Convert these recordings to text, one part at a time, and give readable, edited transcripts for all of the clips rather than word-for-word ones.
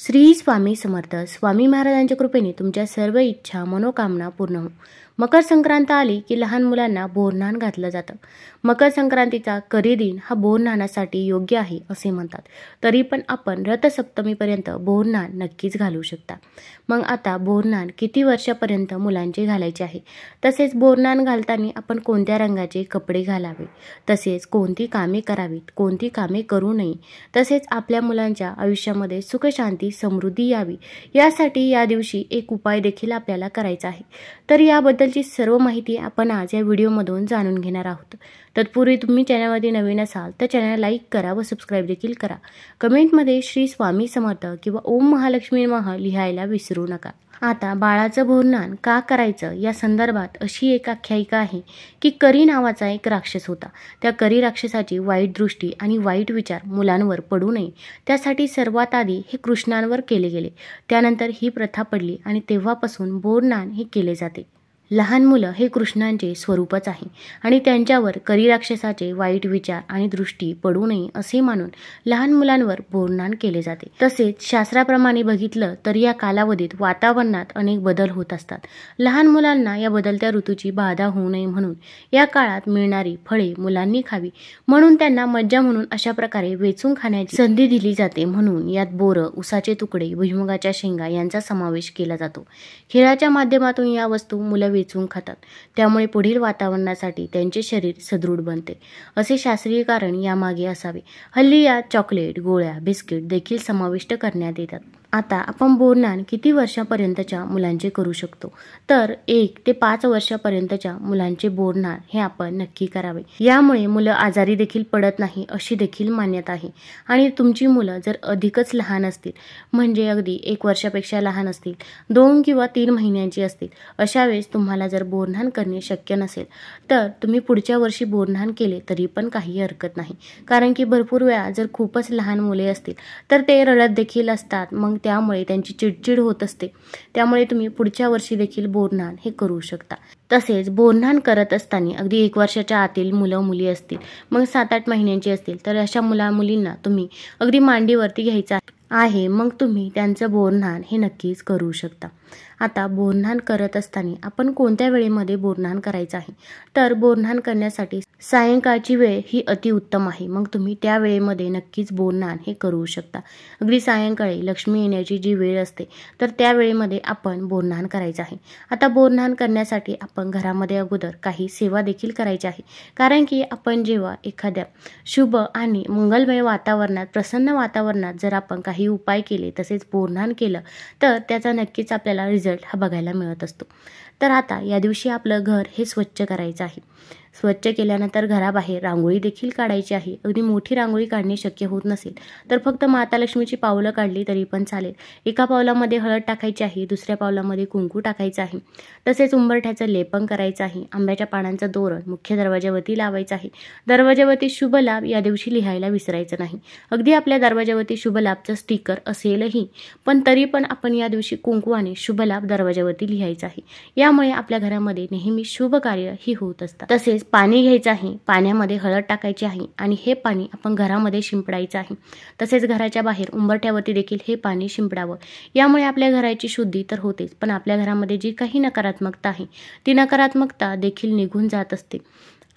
श्री स्वामी समर्थ. स्वामी महाराजांच्या कृपेने तुमच्या सर्व इच्छा मनोकामना पूर्ण हो. मकर संक्रांत आली की लहान मुलांना बोरन्हाण घातलं जातं. मकर संक्रांतीचा करी दिन हा बोरन्हाणासाठी योग्य आहे असे म्हणतात. तरी पण आपण रथसप्तमीपर्यंत बोरन्हाण नक्कीच घालू शकता. मग आता बोरन्हाण किती वर्षापर्यंत मुलांचे घालायचे आहे, तसेच बोरन्हाण घालताना आपण कोणत्या रंगाचे कपडे घालावे, तसेच कोणती कामे करावीत, कोणती कामे करू नये, तसेच आपल्या मुलांच्या आयुष्यामध्ये सुख शांती समृद्धी यावी यासाठी या दिवशी एक उपाय देखील आपल्याला करायचा आहे. तर याबद्दलची सर्व माहिती आपण आज या व्हिडिओमधून जाणून घेणार आहोत. तत्पूर्वी तुम्ही चॅनलमध्ये नवीन असाल तर चॅनल लाईक करा व सबस्क्राईब देखील करा. कमेंटमध्ये श्री स्वामी समर्थ किंवा ओम महालक्ष्मी नमः लिहायला विसरू नका. आता बाळाचं बोरन्हाण का करायचं या संदर्भात अशी एक आख्यायिका आहे की करी नावाचा एक राक्षस होता. त्या करी राक्षसाची वाईट दृष्टी आणि वाईट विचार मुलांवर पडू नये त्यासाठी सर्वात आधी हे कृष्णांवर केले गेले. त्यानंतर ही प्रथा पडली आणि तेव्हापासून बोरन्हाण हे केले जाते. लहान मुलं हे कृष्णांचे स्वरूपच आहे आणि त्यांच्यावर करी राक्षसाचे वाईट विचार आणि दृष्टी पडू नये असे मानून लहान मुलांवर बोरन्हाण केले जाते. तसेच शास्त्राप्रमाणे बघितलं तर या कालावधीत वातावरणात अनेक बदल होत असतात. लहान मुलांना या बदलत्या ऋतूची बाधा होऊ नये म्हणून या काळात मिळणारी फळे मुलांनी खावी म्हणून त्यांना मज्जा म्हणून अशा प्रकारे वेचून खाण्याची संधी दिली जाते. म्हणून यात बोरं, उसाचे तुकडे, भुईमुगाच्या शेंगा यांचा समावेश केला जातो. खेळाच्या माध्यमातून या वस्तू मुलं वेचून खातात. त्यामुळे पुढील वातावरणासाठी त्यांचे शरीर सदृढ बनते असे शास्त्रीय कारण यामागे असावे. हल्ली यात चॉकलेट, गोळ्या, बिस्किट देखील समाविष्ट करण्यात येतात. आता आपण बोरन्हाण किती वर्षापर्यंतच्या मुलांचे करू शकतो, तर 1 ते 5 वर्षापर्यंतच्या मुलांचे बोरन्हाण हे आपण नक्की करावे. यामुळे मुलं आजारी देखील पडत नाही अशी देखील मान्यता आहे. आणि तुमची मुलं जर अधिकच लहान असतील, म्हणजे अगदी 1 वर्षापेक्षा लहान असतील, 2 किंवा 3 महिन्यांची असतील, अशा वेळेस तुम्हाला जर बोरन्हाण करणे शक्य नसेल तर तुम्ही पुढच्या वर्षी बोरन्हाण केले तरी पण काही हरकत नाही. कारण की भरपूर वेळा जर खूपच लहान मुले असतील तर ते रडत देखील असतात, मग त्यामुळे त्यांची चिडचिड होत असते. त्यामुळे तुम्ही पुढच्या वर्षी देखील बोरन्हाण हे करू शकता. तसेच बोरन्हाण करत असताना अगदी 1 वर्षाच्या आतील मुलं मुली असतील, मग 7-8 महिन्यांची असतील तर अशा मुलींना तुम्ही अगदी मांडीवरती घ्यायचं आहे. मग तुम्ही त्यांचं बोरन्हाण हे नक्कीच करू शकता. आता बोरन्हाण करत असताना आपण कोणत्या वेळेमध्ये बोरन्हाण करायचं आहे, तर बोरन्हाण करण्यासाठी सायंकाळची वेळ ही अतिउत्तम आहे. मग तुम्ही त्या वेळेमध्ये नक्कीच बोरन्हाण हे करू शकता. अगदी सायंकाळी लक्ष्मी येण्याची जी वेळ असते तर त्या वेळेमध्ये आपण बोरन्हाण करायचं आहे. आता बोरन्हाण करण्यासाठी आपण घरामध्ये अगोदर काही सेवा देखील करायची आहे. कारण की आपण जेव्हा एखाद्या शुभ आणि मंगलमय वातावरणात, प्रसन्न वातावरणात जर आपण काही उपाय केले तसेच बोरन्हाण केलं तर त्याचा नक्कीच आपल्याला रिझल्ट हा बघायला मिळत असतो. तर आता या दिवशी आपलं घर हे स्वच्छ करायचं आहे. स्वच्छ केल्यानंतर घराबाहेर रांगोळी देखील काढायची आहे. अगदी मोठी रांगोळी काढणे शक्य होत नसेल तर फक्त माता लक्ष्मीची पावलं काढली तरी पण चालेल. एका पावलामध्ये हळद टाकायची आहे, दुसऱ्या पावलामध्ये कुंकू टाकायचं आहे. तसेच उंबरठ्याचं लेपन करायचं आहे. आंब्याच्या पानांचं दोरण मुख्य दरवाज्यावरती लावायचं आहे. दरवाज्यावरती शुभ लाभ या दिवशी लिहायला विसरायचं नाही. अगदी आपल्या दरवाज्यावरती शुभ लाभचं स्टिकर असेलही, पण तरी पण आपण या दिवशी कुंकवाने शुभ लाभ दरवाज्यावरती लिहायचं आहे. यामुळे आपल्या घरामध्ये नेहमी शुभ कार्य ही होत असतात. तसेच पाणी घ्यायचं आहे, पाण्यामध्ये हळद टाकायची आहे आणि हे पाणी आपण घरामध्ये शिंपडायचं आहे. तसेच घराच्या बाहेर उंबरठ्यावरती देखील हे पाणी शिंपडावं. यामुळे आपल्या घराची शुद्धी तर होतेच, पण आपल्या घरामध्ये जी काही नकारात्मकता आहे ती नकारात्मकता देखील निघून जात असते.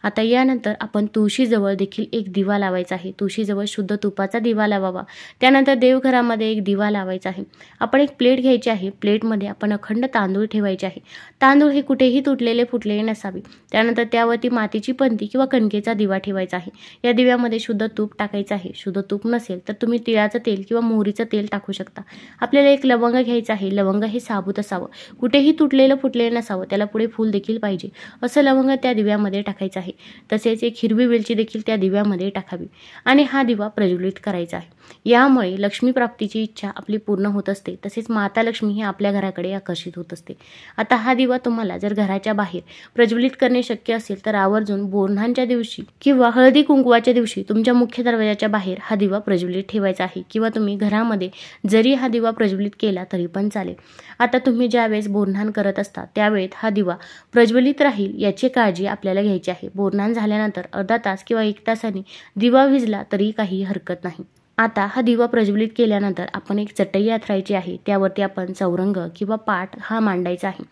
आता यानंतर आपण तुळशीजवळ देखील एक दिवा लावायचा आहे. तुळशीजवळ शुद्ध तुपाचा दिवा लावावा. त्यानंतर देवघरामध्ये एक दिवा लावायचा आहे. आपण एक प्लेट घ्यायची आहे. प्लेटमध्ये आपण अखंड तांदूळ ठेवायचे आहे. तांदूळ हे कुठेही तुटलेले फुटलेले नसावे. त्यानंतर त्यावरती मातीची पंती किंवा कणकेचा दिवा ठेवायचा आहे. या दिव्यामध्ये शुद्ध तूप टाकायचं आहे. शुद्ध तूप नसेल तर तुम्ही तिळाचं तेल किंवा मोहरीचं तेल टाकू शकता. आपल्याला एक लवंग घ्यायचं आहे. लवंग हे साबूत असावं, कुठेही तुटलेलं फुटलेलं नसावं, त्याला पुढे फूल देखील पाहिजे असं लवंग त्या दिव्यामध्ये टाकायचं आहे. तसेच एक हिरवी वेलची देखील त्या दिव्यामध्ये टाकावी आणि हा दिवा प्रज्वलित करायचा आहे. यामुळे लक्ष्मी प्राप्तीची इच्छा आपली पूर्ण होत असते. तसेच माता लक्ष्मी ही आपल्या घराकडे आकर्षित होत असते. आता हा दिवा तुम्हाला जर घराच्या बाहेर प्रज्वलित करणे शक्य असेल तर आवर्जून बोरन्हाणच्या दिवशी किंवा हळदी कुंकवाच्या दिवशी तुमच्या मुख्य दरवाजाच्या बाहेर हा दिवा प्रज्वलित ठेवायचा आहे. किंवा तुम्ही घरामध्ये जरी हा दिवा प्रज्वलित केला तरी पण चालेल. आता तुम्ही ज्यावेळेस बोरन्हाण करत असता त्यावेळेत हा दिवा प्रज्वलित राहील याची काळजी आपल्याला घ्यायची आहे. बोरन्हाण झाल्यानंतर अर्धा तास किंवा 1 तासाने दिवा विझला तरी काही हरकत नाही. आता हा दिवा प्रज्वलित केल्यानंतर आपण एक चटई अंथरायची आहे, त्यावरती आपण चौरंग किंवा पाट हा मांडायचा आहे.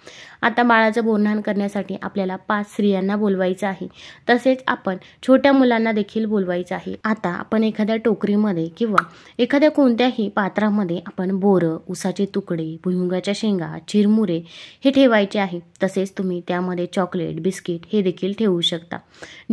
आता बाळाचं बोरन्हाण करण्यासाठी आपल्याला 5 स्त्रियांना बोलवायचं आहे. तसेच आपण छोट्या मुलांना देखील बोलवायचं आहे. आता आपण एखाद्या टोकरीमध्ये किंवा एखाद्या कोणत्याही पात्रामध्ये आपण बोरं, उसाचे तुकडे, भुईमुगाच्या शेंगा, चिरमुरे हे ठेवायचे आहे. तसेच तुम्ही त्यामध्ये चॉकलेट, बिस्किट हे देखील ठेवू शकता.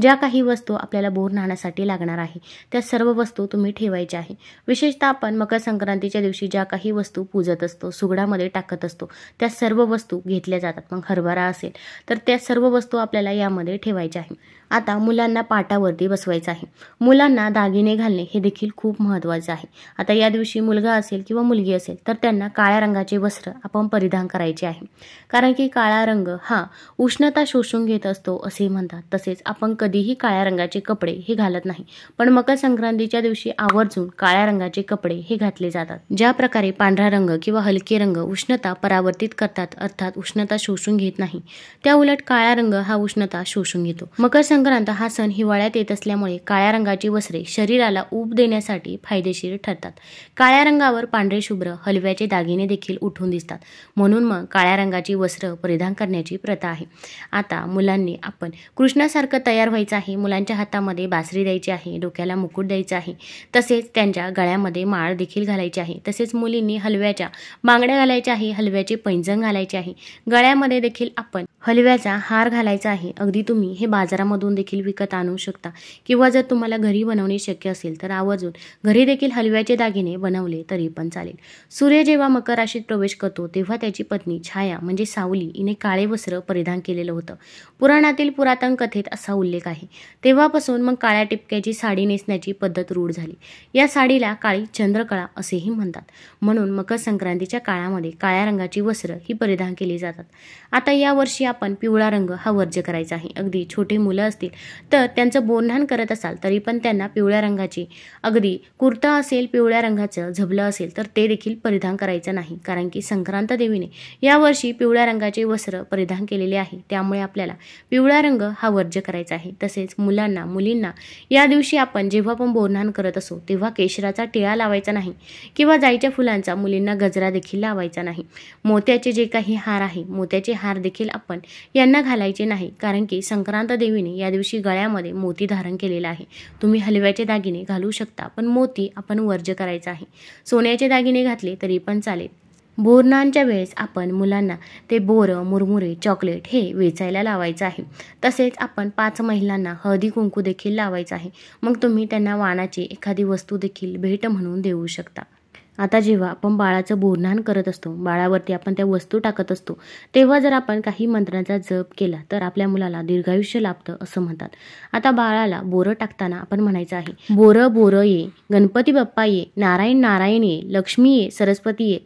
ज्या काही वस्तू आपल्याला बोरन्हाणासाठी लागणार आहे त्या सर्व वस्तू तुम्ही ठेवायच्या आहे. विशेषतः आपण मकर संक्रांतीच्या दिवशी ज्या काही वस्तू पूजत असतो, सुगडामध्ये टाकत असतो, त्या सर्व वस्तू घेतल्या जातात. मग हरभरा असेल तर त्या सर्व वस्तू आपल्याला यामध्ये ठेवायच्या आहे. आता मुलांना पाटावरती बसवायचं आहे. मुलांना दागिने घालणे हे देखील खूप महत्त्वाचं आहे. आता या दिवशी मुलगा असेल किंवा मुलगी असेल तर त्यांना काळ्या रंगाचे वस्त्र आपण परिधान करायचे आहे. कारण की काळा रंग हा उष्णता शोषून घेत असतो असे म्हणतात. तसेच आपण कधीही काळ्या रंगाचे कपडे हे घालत नाही, पण मकर संक्रांतीच्या दिवशी आवर्जून काळ्या रंगाचे कपडे हे घातले जातात. ज्या प्रकारे पांढरा रंग किंवा हलके रंग उष्णता परावर्तित करतात, अर्थात उष्णता शोषून घेत नाही, त्या उलट काळा रंग हा उष्णता शोषून घेतो. मकर संक्रांत हा सण हिवाळ्यात येत असल्यामुळे काळ्या रंगाची वस्त्रे शरीराला ऊब देण्यासाठी फायदेशीर ठरतात. काळ्या रंगावर पांढरे शुभ्र हलव्याचे दागिने देखील उठून दिसतात, म्हणून मग काळ्या रंगाची वस्त्र परिधान करण्याची प्रथा आहे. आता मुलांनी आपण कृष्णासारखं तयार व्हायचं आहे. मुलांच्या हातामध्ये बासरी द्यायची आहे, डोक्याला मुकुट द्यायचा आहे, तसेच त्यांच्या गळ्यामध्ये माळ देखील घालायची आहे. तसेच मुलींनी हलव्याच्या बांगड्या घालायच्या आहे, हलव्याचे पैंजण घालायचे आहे, गळ्यामध्ये देखील आपण हलव्याचा हार घालायचा आहे. अगदी तुम्ही हे बाजारामधून देखील विकत आणू शकता किंवा जर तुम्हाला घरी बनवणे शक्य असेल तर आवर्जून घरी देखील हलव्याचे दागिने बनवले तरी पण चालेल. सूर्य जेव्हा मकर राशीत प्रवेश करतो तेव्हा त्याची पत्नी छाया म्हणजे सावली हिने काळे वस्त्र परिधान केलेलं होतं. पुराणातील पुरातन कथेत असा उल्लेख आहे. तेव्हापासून मग काळ्या टिपक्याची साडी नेसण्याची पद्धत रूढ झाली. या साडीला काळी चंद्रकळा असेही म्हणतात. म्हणून मकर संक्रांतीच्या काळामध्ये काळ्या रंगाची वस्त्र ही परिधान केली जातात. आता या वर्षी आपण पिवळा रंग हा वर्ज्य करायचा आहे. अगदी छोटे मुलं असतील तर त्यांचं बोरन्हाण करत असाल तरी पण त्यांना पिवळ्या रंगाची अगदी कुर्ता असेल, पिवळ्या रंगाचं झबलं असेल तर ते देखील परिधान करायचं नाही. कारण की संक्रांत देवीने यावर्षी पिवळ्या रंगाचे वस्त्र परिधान केलेले आहे, त्यामुळे आपल्याला पिवळा रंग हा वर्ज्य करायचा आहे. तसेच मुलांना, मुलींना या दिवशी आपण जेव्हा पण बोरन्हाण करत असो तेव्हा केशराचा टिळा लावायचा नाही किंवा जाईच्या फुलांचा मुलींना गजरा देखील लावायचा नाही. मोत्याचे जे काही हार आहे, मोत्याचे हार देखील आपण यांना घालायचे नाही. कारण की संक्रांत देवीने या दिवशी गळ्यामध्ये मोती धारण केलेला आहे. तुम्ही हलव्याचे दागिने घालू शकता, पण मोती आपण वर्ज्य करायचा आहे. सोन्याचे दागिने घातले तरी पण चालेल. बोरन्हाणच्या वेळेस आपण मुलांना ते बोरं, मुरमुरे, चॉकलेट हे वेचायला लावायचं आहे. तसेच आपण 5 महिलांना हळदी कुंकू देखील लावायचं आहे. मग तुम्ही त्यांना वाणाची एखादी वस्तू देखील भेट म्हणून देऊ शकता. आता जेव्हा आपण बाळाचं बोरन्हाण करत असतो, बाळावरती आपण त्या वस्तू टाकत असतो, तेव्हा जर आपण काही मंत्रांचा जप केला तर आपल्या मुलाला दीर्घायुष्य लाभतं असं म्हणतात. आता बाळाला बोरं टाकताना आपण म्हणायचं आहे, बोरं बोरं ये, गणपती बाप्पा ये, नारायण नारायण ये, लक्ष्मी ये, सरस्वती ये,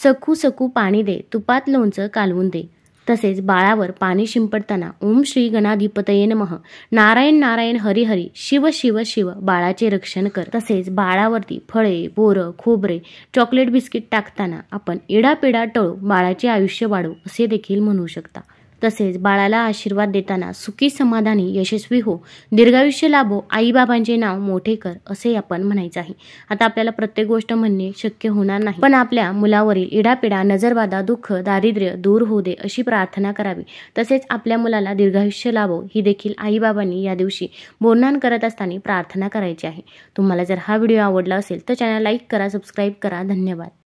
सखू सखू पाणी दे, तुपात लोणचं कालवून दे. तसेच बाळावर पाणी शिंपडताना ओम श्री गणाधिपतये नमः, नारायण नारायण हरी हरी, शिव शिव शिव, बाळाचे रक्षण कर. तसेच बाळावरती फळे, बोरं, खोबरे, चॉकलेट, बिस्किट टाकताना आपण इडापिडा टळो, बाळाचे आयुष्य वाढव असे देखील म्हणू शकता. तसेच बाळाला आशीर्वाद देताना सुखी समाधानी यशस्वी हो, दीर्घायुष्य लाभो, आईबाबांचे नाव मोठे कर असे आपण म्हणायचं आहे. आता आपल्याला प्रत्येक गोष्ट म्हणणे शक्य होणार नाही, पण आपल्या मुलावरील इडापिडा, नजरबाधा, दुःख, दारिद्र्य दूर होऊ दे अशी प्रार्थना करावी. तसेच आपल्या मुलाला दीर्घायुष्य लाभो ही देखील आईबाबांनी या दिवशी बोरन्हाण करत असताना प्रार्थना करायची आहे. तुम्हाला जर हा व्हिडिओ आवडला असेल तर चॅनल लाईक करा, सबस्क्राईब करा. धन्यवाद.